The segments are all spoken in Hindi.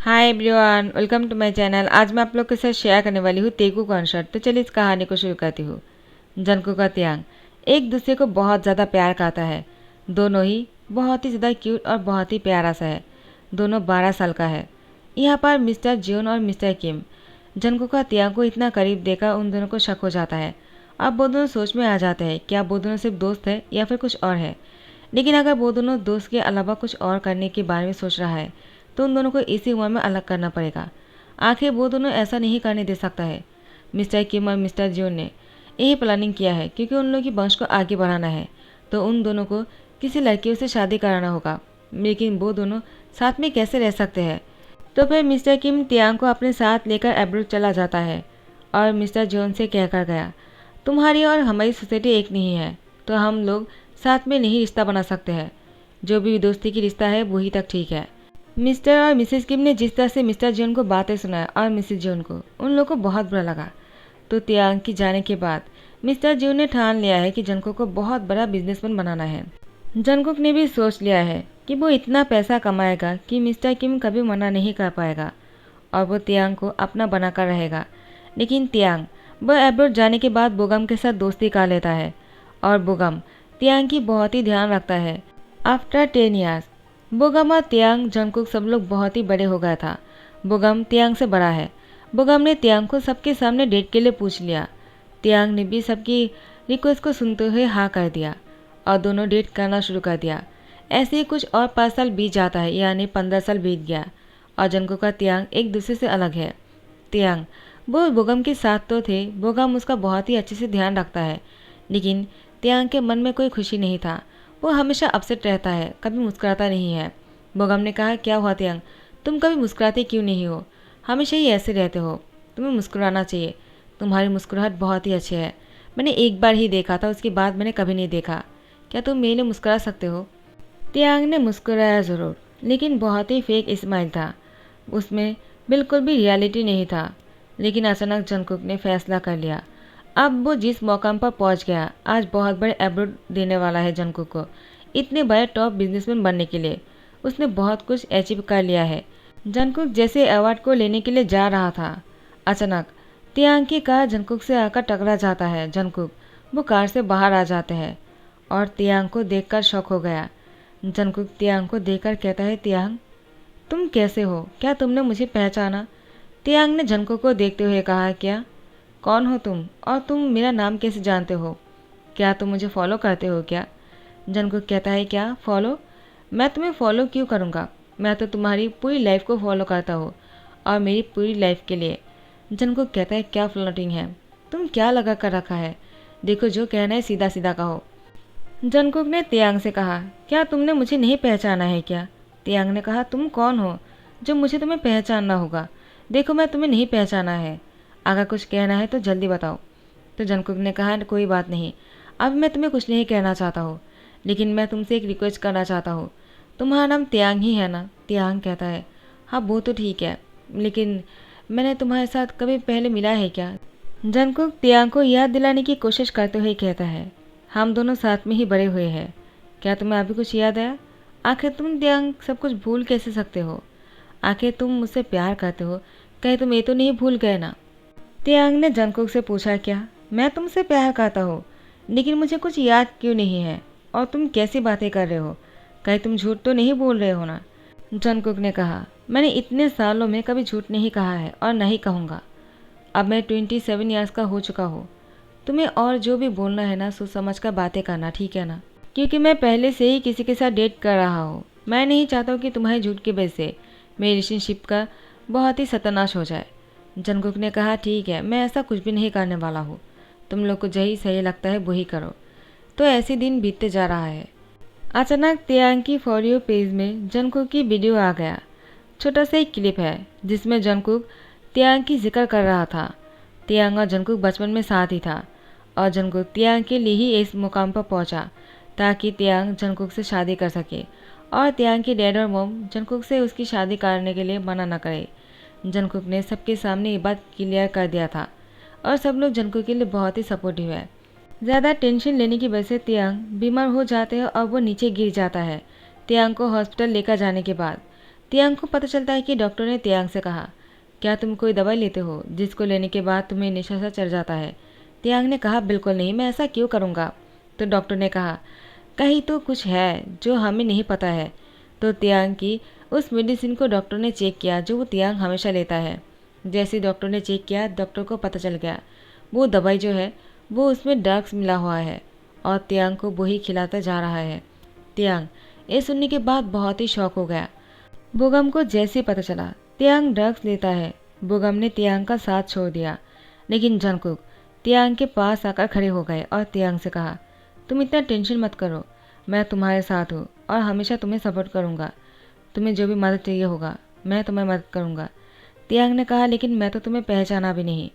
Hi everyone, welcome to my channel. आज मैं आप लोग के साथ शेयर करने वाली हूँ तेगू कॉन्सर्ट। तो चलिए इस कहानी को शुरू करती हूँ। जंगकुक और त्यांग एक दूसरे को बहुत ज़्यादा प्यार करता है। दोनों ही बहुत ही ज़्यादा क्यूट और बहुत ही प्यारा सा है। दोनों 12 साल का है। यहाँ पर मिस्टर जियोन और मिस्टर किम जंगकुक और त्यांग को इतना करीब देखकर उन दोनों को शक हो जाता है। अब वो दोनों सोच में आ जाते हैं क्या वो दोनों सिर्फ दोस्त है या फिर कुछ और है। लेकिन अगर वो दोनों दोस्त के अलावा कुछ और करने के बारे में सोच रहा है तो उन दोनों को इसी उम्र में अलग करना पड़ेगा। आखिर वो दोनों ऐसा नहीं करने दे सकता है। मिस्टर किम और मिस्टर जियोन ने यही प्लानिंग किया है क्योंकि उन लोगों की वंश को आगे बढ़ाना है तो उन दोनों को किसी लड़की से शादी कराना होगा। लेकिन वो दोनों साथ में कैसे रह सकते हैं। तो फिर मिस्टर किम त्यांग को अपने साथ लेकर एब्रोड चला जाता है और मिस्टर जियोन से कहकर गया, तुम्हारी और हमारी सोसाइटी एक नहीं है तो हम लोग साथ में नहीं रिश्ता बना सकते हैं। जो भी दोस्ती की रिश्ता है वही तक ठीक है। मिस्टर और मिसेस किम ने जिस तरह से मिस्टर जियोन को बातें सुनाया और मिसेस जियोन को उन लोगों को बहुत बुरा लगा। तो त्यांग की जाने के बाद मिस्टर जियोन ने ठान लिया है कि जंगकुक को बहुत बड़ा बिजनेसमैन बनाना है। जंगकुक ने भी सोच लिया है कि वो इतना पैसा कमाएगा कि मिस्टर किम कभी मना नहीं कर पाएगा और वो त्यांग को अपना बनाकर रहेगा। लेकिन त्यांग वह एब्रोड जाने के बाद बोगम के साथ दोस्ती कर लेता है और बोगम त्यांग की बहुत ही ध्यान रखता है। आफ्टर 10 ईयर्स बोगम और त्यांग जंगकुक सब लोग बहुत ही बड़े हो गया था। बोगम त्यांग से बड़ा है। बोगम ने त्यांग को सबके सामने डेट के लिए पूछ लिया। त्यांग ने भी सबकी रिक्वेस्ट को सुनते हुए हाँ कर दिया और दोनों डेट करना शुरू कर दिया। ऐसे ही कुछ और 5 साल बीत जाता है, यानी 15 साल बीत गया और जंगकुक का त्यांग एक दूसरे से अलग है। त्यांग वो बोगम के साथ तो थे, बोगम उसका बहुत ही अच्छे से ध्यान रखता है, लेकिन त्यांग के मन में कोई खुशी नहीं था। वो हमेशा अपसेट रहता है, कभी मुस्कुराता नहीं है। बोगम ने कहा, क्या हुआ त्यांग, तुम कभी मुस्कुराते क्यों नहीं हो? हमेशा ही ऐसे रहते हो, तुम्हें मुस्कुराना चाहिए। तुम्हारी मुस्कुराहट बहुत ही अच्छी है। मैंने एक बार ही देखा था, उसके बाद मैंने कभी नहीं देखा। क्या तुम मेरे लिए मुस्कुरा सकते हो? त्यांग ने मुस्कुराया ज़रूर, लेकिन बहुत ही फेक स्माइल था। उसमें बिल्कुल भी रियलिटी नहीं था। लेकिन अचानक जंगकुक ने फैसला कर लिया। अब वो जिस मौकाम पर पहुंच गया, आज बहुत बड़े अवार्ड देने वाला है जंगकुक को। इतने बड़े टॉप बिजनेसमैन बनने के लिए उसने बहुत कुछ अचीव कर लिया है। जंगकुक जैसे अवार्ड को लेने के लिए जा रहा था, अचानक त्यांग की कार जंगकुक से आकर टकरा जाता है। जंगकुक वो कार से बाहर आ जाते हैं और त्यांग को देखकर शॉक हो गया। जंगकुक त्यांग को देखकर कहता है, त्यांग तुम कैसे हो? क्या तुमने मुझे पहचाना? त्यांग ने जंगकुक को देखते हुए कहा, क्या? कौन हो तुम और तुम मेरा नाम कैसे जानते हो? क्या तुम मुझे फॉलो करते हो क्या? जंगकुक कहता है, क्या फॉलो? मैं तुम्हें फॉलो क्यों करूँगा? मैं तो तुम्हारी पूरी लाइफ को फॉलो करता हूँ और मेरी पूरी लाइफ के लिए। जंगकुक कहता है, क्या फ्लर्टिंग है? तुम क्या लगा कर रखा है? देखो जो कहना है सीधा सीधा कहो। जंगकुक ने त्यांग से कहा, क्या तुमने मुझे नहीं पहचाना है क्या? त्यांग ने कहा, तुम कौन हो जो मुझे तुम्हें पहचानना होगा? देखो मैं तुम्हें नहीं पहचाना है, अगर कुछ कहना है तो जल्दी बताओ। तो जंगकुक ने कहा, कोई बात नहीं, अब मैं तुम्हें कुछ नहीं कहना चाहता हूँ, लेकिन मैं तुमसे एक रिक्वेस्ट करना चाहता हूँ। तुम्हारा नाम त्यांग ही है ना? त्यांग कहता है, हाँ वो तो ठीक है, लेकिन मैंने तुम्हारे साथ कभी पहले मिला है क्या? जंगकुक त्यांग को याद दिलाने की कोशिश करते हुए कहता है, हम दोनों साथ में ही बड़े हुए हैं। क्या तुम्हें अभी कुछ याद आया? आखिर तुम त्यांग सब कुछ भूल कैसे सकते हो? आखिर तुम मुझसे प्यार करते हो, कहीं तुम ये तो नहीं भूल गए ना? त्यांग ने जंगकुक से पूछा, क्या मैं तुमसे प्यार करता हूँ, लेकिन मुझे कुछ याद क्यों नहीं है? और तुम कैसी बातें कर रहे हो? कहीं तुम झूठ तो नहीं बोल रहे हो ना? जंगकुक ने कहा, मैंने इतने सालों में कभी झूठ नहीं कहा है और नहीं कहूँगा। अब मैं 27 ईयर्स का हो चुका हूँ। तुम्हें और जो भी बोलना है ना, सोच समझ कर बातें करना, ठीक है ना? क्योंकि मैं पहले से ही किसी के साथ डेट कर रहा हूँ। मैं नहीं चाहता हूँ कि तुम्हारे झूठ की वजह से मेरी रिलेशनशिप का बहुत ही सत्यानाश हो जाए। जंगकुक ने कहा, ठीक है, मैं ऐसा कुछ भी नहीं करने वाला हूँ। तुम लोग को जही सही लगता है वही करो। तो ऐसे दिन बीतते जा रहा है। अचानक त्यांग की फॉर यू पेज में जंगकुक की वीडियो आ गया। छोटा सा एक क्लिप है जिसमें जंगकुक त्यांग की जिक्र कर रहा था। त्यांग और जंगकुक बचपन में साथ ही था और जंगकुक त्यांग के लिए ही इस मुकाम पर पहुंचा ताकि त्यांग जंगकुक से शादी कर सके और त्यांग के डैड और मॉम जंगकुक से उसकी शादी करने के लिए मना न करे। जंगकुक ने सबके सामने ये बात क्लियर कर दिया था और सब लोग जंगकुक के लिए बहुत ही सपोर्टिव है। ज़्यादा टेंशन लेने की वजह से त्यांग बीमार हो जाते हैं और वो नीचे गिर जाता है। त्यांग को हॉस्पिटल लेकर जाने के बाद तियांग को पता चलता है कि डॉक्टर ने तियांग से कहा, क्या तुम कोई दवाई लेते हो जिसको लेने के बाद तुम्हें नशा सा चढ़ जाता है? तियांग ने कहा, बिल्कुल नहीं, मैं ऐसा क्यों करूँगा? तो डॉक्टर ने कहा, कहीं तो कुछ है जो हमें नहीं पता है। तो तियांग की उस मेडिसिन को डॉक्टर ने चेक किया जो वो तियांग हमेशा लेता है। जैसे डॉक्टर ने चेक किया, डॉक्टर को पता चल गया वो दवाई जो है वो उसमें ड्रग्स मिला हुआ है और तियांग को वही खिलाता जा रहा है। तियांग ये सुनने के बाद बहुत ही शौक हो गया। बोगम को जैसे पता चला तियांग ड्रग्स लेता है, बोगम ने तियांग का साथ छोड़ दिया। लेकिन जंगकुक तियांग के पास आकर खड़े हो गए और तियांग से कहा, तुम इतना टेंशन मत करो, मैं तुम्हारे साथ हूँ और हमेशा तुम्हें सपोर्ट करूँगा। तुम्हें जो भी मदद चाहिए होगा मैं तुम्हें मदद करूँगा। तियांग ने कहा, लेकिन मैं तो तुम्हें पहचाना भी नहीं।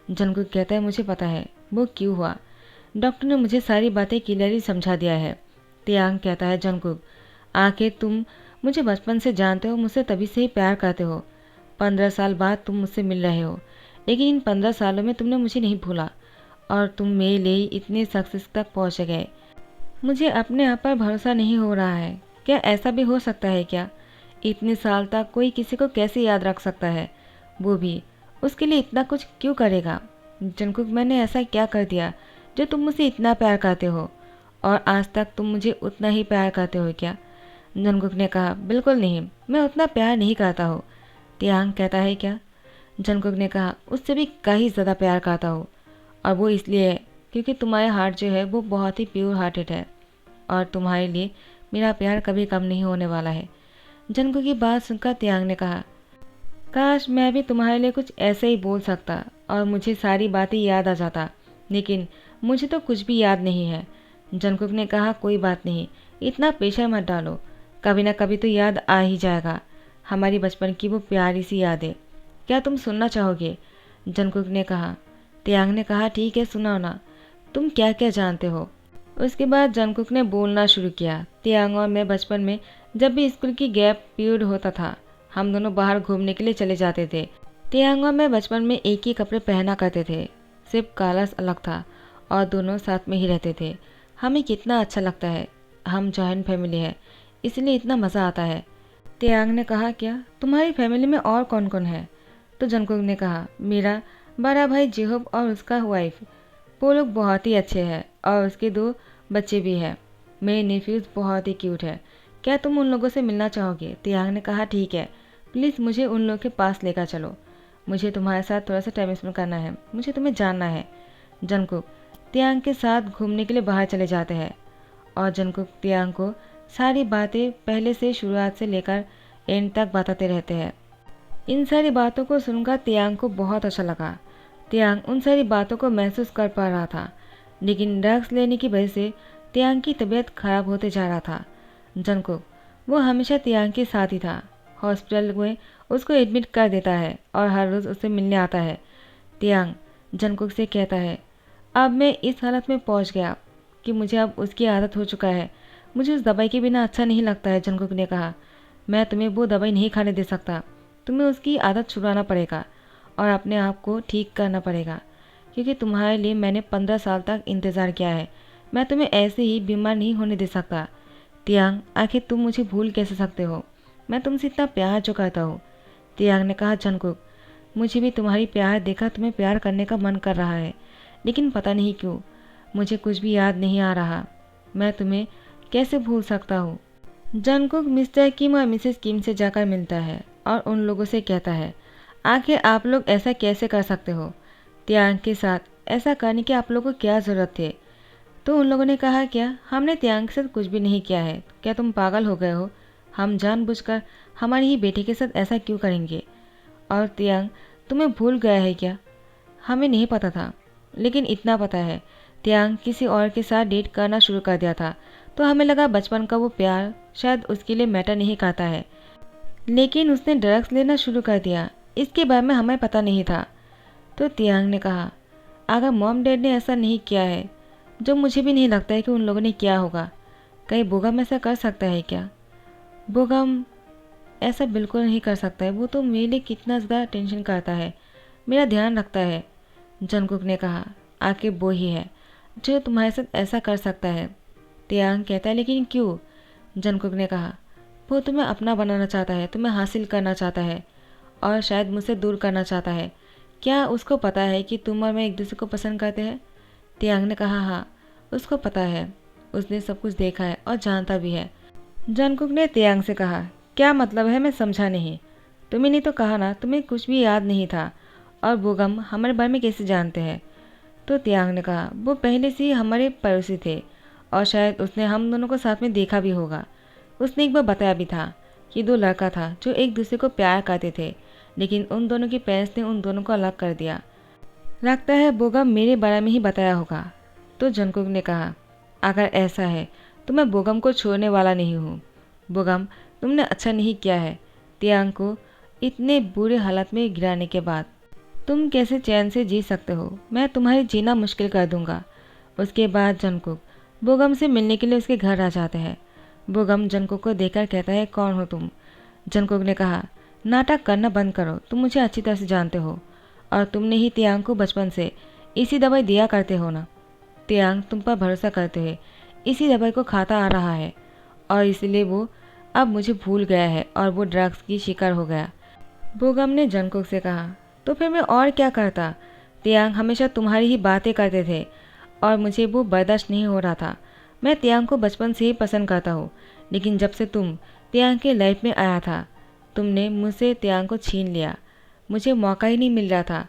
जंगकुक कहता है, मुझे पता है वो क्यों हुआ, डॉक्टर ने मुझे सारी बातें क्लियरली समझा दिया है। तियांग कहता है, जंगकुक आखिर तुम मुझे बचपन से जानते हो, मुझसे तभी से ही प्यार करते हो। 15 साल बाद तुम मुझसे मिल रहे हो, लेकिन इन 15 सालों में तुमने मुझे नहीं भूला और तुम मेरे लिए इतने सक्सेस तक पहुँच गए। मुझे अपने आप पर भरोसा नहीं हो रहा है। क्या ऐसा भी हो सकता है क्या? इतने साल तक कोई किसी को कैसे याद रख सकता है, वो भी उसके लिए इतना कुछ क्यों करेगा? जंगकुक मैंने ऐसा क्या कर दिया जो तुम मुझसे इतना प्यार करते हो, और आज तक तुम मुझे उतना ही प्यार करते हो क्या? जंगकुक ने कहा, बिल्कुल नहीं, मैं उतना प्यार नहीं करता हूँ। तियांग कहता है, क्या? जंगकुक ने कहा, उससे भी कहीं ज़्यादा प्यार करता हूँ, और वो इसलिए है क्योंकि तुम्हारा हार्ट जो है वो बहुत ही प्योर हार्टेड है और तुम्हारे लिए मेरा प्यार कभी कम नहीं होने वाला है। जंगकुक की बात सुनकर तियांग ने कहा, काश मैं भी तुम्हारे लिए कुछ ऐसे ही बोल सकता और मुझे सारी बातें याद आ जाता, लेकिन मुझे तो कुछ भी याद नहीं है। जंगकुक ने कहा, कोई बात नहीं, इतना प्रेशर मत डालो, कभी ना कभी तो याद आ ही जाएगा। हमारी बचपन की वो प्यारी सी यादें, क्या तुम सुनना चाहोगे? जंगकुक ने कहा। तियांग ने कहा, ठीक है, सुनाओ ना, तुम क्या क्या जानते हो। उसके बाद जंगकुक ने बोलना शुरू किया, तियांग और मैं बचपन में जब भी स्कूल की गैप पीरियड होता था हम दोनों बाहर घूमने के लिए चले जाते थे। तियांग और मैं बचपन में एक ही कपड़े पहना करते थे, सिर्फ कलर्स अलग था और दोनों साथ में ही रहते थे। हमें कितना अच्छा लगता है, हम जॉइंट फैमिली है इसलिए इतना मज़ा आता है। तियांग ने कहा, क्या तुम्हारी फैमिली में और कौन कौन है? तो जंगकुक ने कहा, मेरा बड़ा भाई जेहोब और उसका वाइफ, वो लोग बहुत ही अच्छे हैं और उसके 2 बच्चे भी हैं। मेरे नेफ्यूज़ बहुत ही क्यूट है, क्या तुम उन लोगों से मिलना चाहोगे? तियांग ने कहा, ठीक है, प्लीज़ मुझे उन लोगों के पास लेकर चलो, मुझे तुम्हारे साथ थोड़ा सा टाइम स्पेंड करना है, मुझे तुम्हें जानना है। जंगकुक तियांग के साथ घूमने के लिए बाहर चले जाते हैं और जंगकुक तियांग को सारी बातें पहले से शुरुआत से लेकर एंड तक बताते रहते हैं। इन सारी बातों को सुनकर तियांग को बहुत अच्छा लगा। तियांग उन सारी बातों को महसूस कर पा रहा था, लेकिन ड्रग्स लेने की वजह से तियांग की तबीयत खराब होते जा रहा था। जंगकुक वो हमेशा तियांग के साथ ही था, हॉस्पिटल में उसको एडमिट कर देता है और हर रोज़ उससे मिलने आता है। तियांग जंगकुक से कहता है, अब मैं इस हालत में पहुंच गया कि मुझे अब उसकी आदत हो चुका है, मुझे उस दवाई के बिना अच्छा नहीं लगता है। जंगकुक ने कहा, मैं तुम्हें वो दवाई नहीं खाने दे सकता, तुम्हें उसकी आदत छुड़ाना पड़ेगा और अपने आप को ठीक करना पड़ेगा, क्योंकि तुम्हारे लिए मैंने 15 साल तक इंतज़ार किया है, मैं तुम्हें ऐसे ही बीमार नहीं होने दे सकता। तियांग आखिर तुम मुझे भूल कैसे सकते हो, मैं तुमसे इतना प्यार जो करता हूँ। तियांग ने कहा, जंगकुक मुझे भी तुम्हारी प्यार देखकर तुम्हें प्यार करने का मन कर रहा है, लेकिन पता नहीं क्यों मुझे कुछ भी याद नहीं आ रहा, मैं तुम्हें कैसे भूल सकता हूँ। जंगकुक मिस्टर किम और मिसेस किम से जाकर मिलता है और उन लोगों से कहता है, आखिर आप लोग ऐसा कैसे कर सकते हो, तियांग के साथ ऐसा करने की आप लोगों को क्या ज़रूरत थी? तो उन लोगों ने कहा, क्या हमने तियांग के साथ कुछ भी नहीं किया है, क्या तुम पागल हो गए हो, हम जानबूझकर हमारी ही बेटी के साथ ऐसा क्यों करेंगे? और तियांग तुम्हें भूल गया है क्या? हमें नहीं पता था, लेकिन इतना पता है तियांग किसी और के साथ डेट करना शुरू कर दिया था, तो हमें लगा बचपन का वो प्यार शायद उसके लिए मैटर नहीं करता है, लेकिन उसने ड्रग्स लेना शुरू कर दिया, इसके बारे में हमें पता नहीं था। तो तियांग ने कहा, अगर मॉम डैड ने ऐसा नहीं किया है, जो मुझे भी नहीं लगता है कि उन लोगों ने किया होगा, कहीं बोगम ऐसा कर सकता है क्या? बोगम ऐसा बिल्कुल नहीं कर सकता है, वो तो मेरे लिए कितना ज़्यादा टेंशन करता है, मेरा ध्यान रखता है। जंगकुक ने कहा, आखिर वो ही है जो तुम्हारे साथ ऐसा कर सकता है। तियांग कहता है, लेकिन क्यों? जंगकुक ने कहा, वो तुम्हें अपना बनाना चाहता है, तुम्हें हासिल करना चाहता है और शायद मुझसे दूर करना चाहता है। क्या उसको पता है कि तुम और मैं एक दूसरे को पसंद करते हैं? तियांग ने कहा, हाँ, उसको पता है। उसने सब कुछ देखा है और जानता भी है। जंगकुक ने तियांग से कहा, क्या मतलब है? मैं समझा नहीं। तुम्हें नहीं तो कहा ना, तुम्हें कुछ भी याद नहीं था। और बोगम हमारे बारे में कैसे जानते हैं? तो तियांग ने कहा, वो पहले से ही हमारे पड़ोसी थे और शायद उसने हम दोनों को साथ में देखा भी होगा। उसने एक बार बताया भी था कि दो लड़का था जो एक दूसरे को प्यार करते थे, लेकिन उन दोनों के पेरेंट्स ने उन दोनों को अलग कर दिया। लगता है बोगम मेरे बारे में ही बताया होगा। तो जंगकुक ने कहा, अगर ऐसा है तो मैं बोगम को छोड़ने वाला नहीं हूँ। बोगम, तुमने अच्छा नहीं किया है। तियांग को इतने बुरे हालत में गिराने के बाद तुम कैसे चैन से जी सकते हो? मैं तुम्हारी जीना मुश्किल कर दूंगा। उसके बाद जंगकुक बोगम से मिलने के लिए उसके घर आ जाते हैं। बोगम जंगकुक को देखकर कहता है, कौन हो तुम? जंगकुक ने कहा, नाटक करना बंद करो, तुम मुझे अच्छी तरह से जानते हो और तुमने ही तियांग को बचपन से इसी दवाई दिया करते हो ना। तियांग तुम पर भरोसा करते हुए इसी दवाई को खाता आ रहा है और इसलिए वो अब मुझे भूल गया है और वो ड्रग्स की शिकार हो गया। बोगम ने जंगकुक से कहा, तो फिर मैं और क्या करता? तियांग हमेशा तुम्हारी ही बातें करते थे और मुझे वो बर्दाश्त नहीं हो रहा था। मैं तियांग को बचपन से ही पसंद करता हूँ, लेकिन जब से तुम तियांग के लाइफ में आया था, तुमने मुझसे तियांग को छीन लिया। मुझे मौका ही नहीं मिल रहा था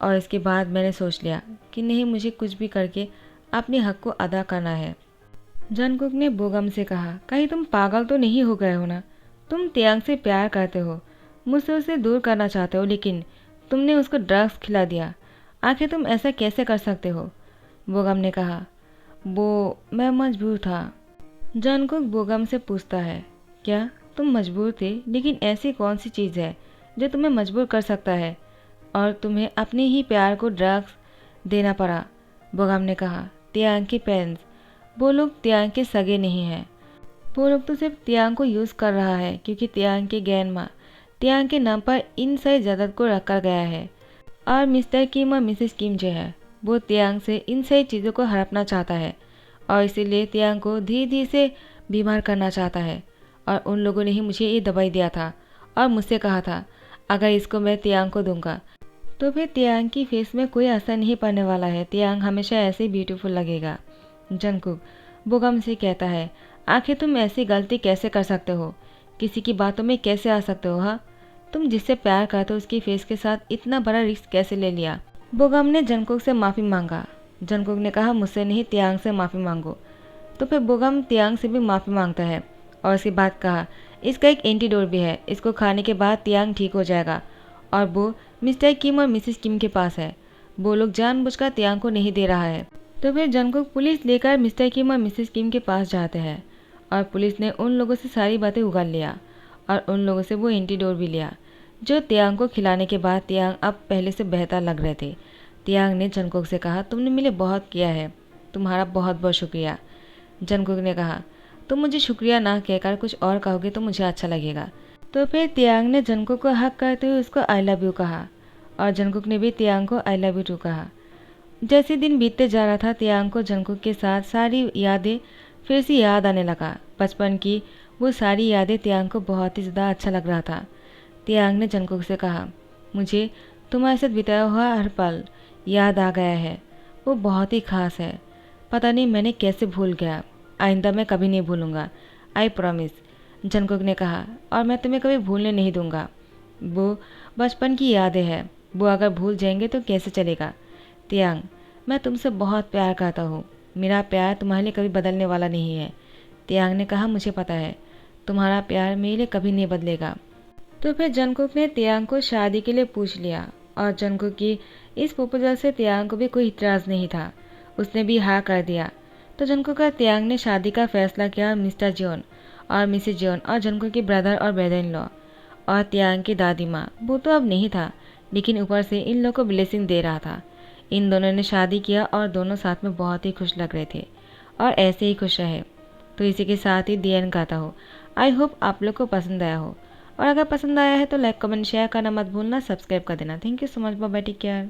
और इसके बाद मैंने सोच लिया कि नहीं, मुझे कुछ भी करके अपने हक को अदा करना है। जंगकुक ने बोगम से कहा, कहीं तुम पागल तो नहीं हो गए हो ना? तुम तियांग से प्यार करते हो, मुझसे उसे दूर करना चाहते हो, लेकिन तुमने उसको ड्रग्स खिला दिया। आखिर तुम ऐसा कैसे कर सकते हो? बोगम ने कहा, वो मैं मजबूर था। जंगकुक बोगम से पूछता है, क्या तुम मजबूर थे? लेकिन ऐसी कौन सी चीज़ है जो तुम्हें मजबूर कर सकता है और तुम्हें अपने ही प्यार को ड्रग्स देना पड़ा? बोगम ने कहा, तियांग के पेरेंट्स, वो लोग तियांग के सगे नहीं हैं। वो लोग तो सिर्फ तियांग को यूज़ कर रहा है क्योंकि तियांग के ग्रैंडमा तियांग के नाम पर इन सारी जायदाद को रखा गया है और मिस्टर किम और मिसेस किम जो है वो तियांग से इन सारी चीज़ों को हड़पना चाहता है और इसीलिए तियांग को धीरे धीरे से बीमार करना चाहता है। और उन लोगों ने ही मुझे ये दवाई दिया था और मुझसे कहा था, अगर इसको मैं तियांग को दूंगा तो फिर तियांग की फेस में कोई असर नहीं पड़ने वाला है। तियांग हमेशा ऐसे ही ब्यूटीफुल लगेगा। जंगकुक बोगम से कहता है, आखिर तुम ऐसी गलती कैसे कर सकते हो? किसी की बातों में कैसे आ सकते हो? हाँ, तुम जिससे प्यार करते हो उसकी फेस के साथ इतना बड़ा रिस्क कैसे ले लिया? बोगम ने जंगकुक से माफ़ी मांगा। जंगकुक ने कहा, मुझसे नहीं, तियांग से माफ़ी मांगो। तो फिर बोगम तियांग से भी माफ़ी मांगता है और उसके बाद कहा, इसका एक एंटीडोट भी है, इसको खाने के बाद तियांग ठीक हो जाएगा और वो मिस्टर किम और मिसेस किम के पास है। वो लोग जानबूझकर तियांग को नहीं दे रहा है। तो फिर जंगकुक पुलिस लेकर मिस्टर किम और मिसेस किम के पास जाते हैं और पुलिस ने उन लोगों से सारी बातें उगल लिया और उन लोगों से वो एंटीडोट भी लिया जो तियांग को खिलाने के बाद तियांग अब पहले से बेहतर लग रहे थे। तियांग ने जंगकुक से कहा, तुमने मेरे लिए बहुत किया है, तुम्हारा बहुत बहुत शुक्रिया। जंगकुक ने कहा, तुम मुझे शुक्रिया ना कहकर कुछ और कहोगे तो मुझे अच्छा लगेगा। तो फिर तियांग ने जंगकुक को हक करते हुए उसको आई लव यू कहा और जंगकुक ने भी तियांग को आई लव यू टू कहा। जैसे दिन बीतते जा रहा था, तियांग को जंगकुक के साथ सारी यादें फिर से याद आने लगा। बचपन की वो सारी यादें तियांग को बहुत ही ज़्यादा अच्छा लग रहा था। तियांग ने जंगकुक से कहा, मुझे तुम्हारे साथ बिताया हुआ हर पल याद आ गया है, वो बहुत ही खास है। पता नहीं मैंने कैसे भूल गया, आइंदा मैं कभी नहीं भूलूंगा, आई प्रॉमिस। जंगकुक ने कहा, और मैं तुम्हें कभी भूलने नहीं दूंगा। वो बचपन की यादें हैं, वो अगर भूल जाएंगे तो कैसे चलेगा? तियांग, मैं तुमसे बहुत प्यार करता हूँ, मेरा प्यार तुम्हारे लिए कभी बदलने वाला नहीं है। तियांग ने कहा, मुझे पता है, तुम्हारा प्यार मेरे लिए कभी नहीं बदलेगा। तो फिर जंगकुक ने तियांग को शादी के लिए पूछ लिया और जंगकुक की इस प्रपोजल से तियांग को भी कोई इतराज़ नहीं था, उसने भी हाँ कर दिया। तो जंगकुक और तियांग ने शादी का फैसला किया। मिस्टर जॉन और मिसेज जॉन और जंगकुक के ब्रदर और ब्रदर इन लॉ और तियांग की दादी माँ, वो तो अब नहीं था लेकिन ऊपर से इन लोग को ब्लेसिंग दे रहा था। इन दोनों ने शादी किया और दोनों साथ में बहुत ही खुश लग रहे थे और ऐसे ही खुश रहे। तो इसी के साथ ही दी एंड गाता हो। आई होप आप लोग को पसंद आया हो और अगर पसंद आया है तो लाइक कमेंट शेयर करना मत भूलना, सब्सक्राइब कर देना। Thank you so much, bye bye, take care.